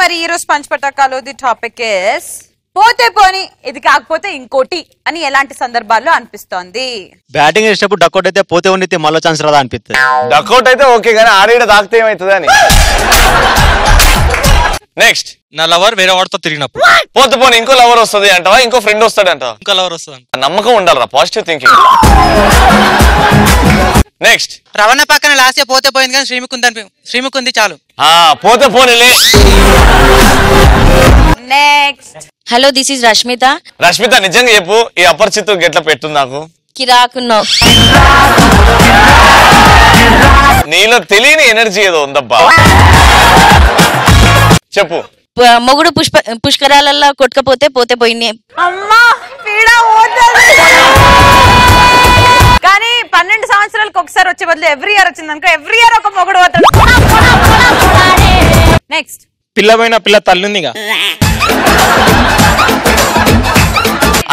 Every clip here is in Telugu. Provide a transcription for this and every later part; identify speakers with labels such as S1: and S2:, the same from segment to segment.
S1: మరి ఈ రోజు పంచపటాకాలు ది టాపిక్ ఇస్ పోతే పోని ఇది కాకపోతే ఇంకోటి అని ఎలాంటి సందర్భాల్లో అనిపిస్తోంది.
S2: బ్యాటింగ్ చేసేటప్పుడు డక్అట్ అయితే పోతే ఉన్నితే మళ్ళీ ఛాన్స్ రాదా అనిపిస్తుంది.
S3: డక్అట్ అయితే ఓకే కానీ ఆడేడ తాకితే ఏమవుతుంది అని. నెక్స్ట్
S4: నా లవర్ వేరే వాడితో తిరిగినప్పుడు
S3: పోతే పోనీ ఇంకో లవర్ వస్తుంది అంటావా, ఇంకో ఫ్రెండ్ వస్తాడు అంటావా?
S4: ఇంకో లవర్ వస్తుంది.
S3: నమ్మకం ఉండాలరా, పాజిటివ్ థింకింగ్. నెక్స్ట్
S4: రవణ పక్కన లాస్ట్ పోతే పోయింది కానీ శ్రీముకుంది చాలు.
S3: పోతే పోనీలే.
S1: Next
S5: hello this is Rashmita.
S3: Rashmita నిజంగా చెప్పు, ఈ అపరిచితు గెట్ల పెట్టు నాకు
S5: కిరాకున్నావు.
S3: నీలో తెలియని ఎనర్జీ ఏదో ఉందబ్బా, చెప్పు.
S5: మొగుడు పుష్కరాలలో కొట్టుకపోతే పోతే పోయినాయి.
S1: అమ్మా పీడ కానీ 12 సంవత్సరాలకు ఒకసారి వచ్చే బదులు ఎవ్రీ ఇయర్ వచ్చింది అనుకో, ఎవ్రీ ఇయర్ ఒక మొగుడు పోతాడు. నెక్స్ట్
S4: పిల్లమైన పిల్ల తల్లిందిగా.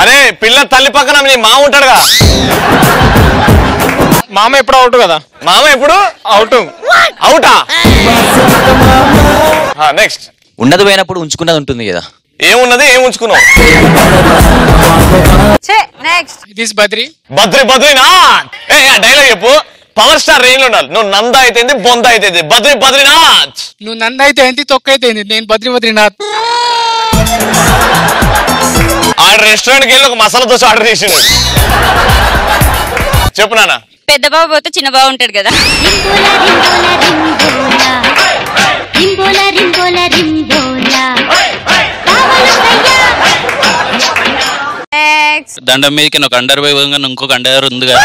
S3: అరే పిల్ల తల్లి పక్కన నీ మామ ఉంటాడుగా.
S4: మామ ఎప్పుడు అవుట్ కదా.
S3: మామ ఎప్పుడు
S4: అవుట్.
S3: అవుటా? నెక్స్ట్
S2: ఉన్నది పోయినప్పుడు ఉంచుకున్నది ఉంటుంది కదా.
S3: ఏమున్నది, ఏం ఉంచుకున్నావు?
S1: Next
S4: this Badri
S3: Badrinath. Dialogue చెప్పు, పవర్ స్టార్ రేంజ్ లో ఉండాలి. నువ్వు నంద అయితే బొంద అయితే బద్రీనాథ్.
S4: నువ్వు నంద అయితే ఏంటి, తొక్క అయితే ఏంటి, నేను బద్రీనాథ్.
S3: ఆడ రెస్టారెంట్కి వెళ్ళి ఒక మసాలా దోశ ఆర్డర్ చేసిండు. చెప్పు నాన్న.
S5: పెద్ద బాబు పోతే చిన్న బాబు ఉంటాడు కదా.
S6: దండం మీదకి ఒక అండర్ వైగా ఇంకొక అండర్ ఉందిగా.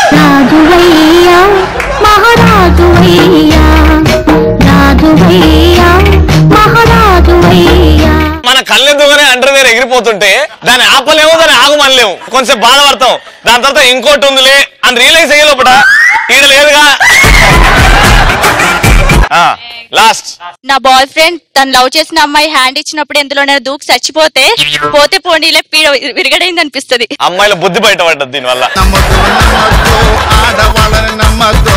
S3: మన కళ్ళెద్దుగానే అండర్ వేర్ ఎగిరిపోతుంటే దాన్ని ఆపలేము, దాన్ని ఆగమనలేము. కొంచెం బాధపడతాం. దాని తర్వాత ఇంకోటి ఉందిలే అని రియలైజ్ అయ్యే లోపల ఈడ లేదుగా. లాస్ట్
S5: నా బాయ్ ఫ్రెండ్ తను లవ్ చేసిన అమ్మాయి హ్యాండ్ ఇచ్చినప్పుడు ఎందులోనే దూకి చచ్చిపోతే పోతే పోనీలే పీడ విరగడైంది అనిపిస్తుంది.
S3: అమ్మాయిల బుద్ధి బయటపడ్డది దీనివల్ల.
S7: ఆడవాళ్ళని నమ్మద్దు.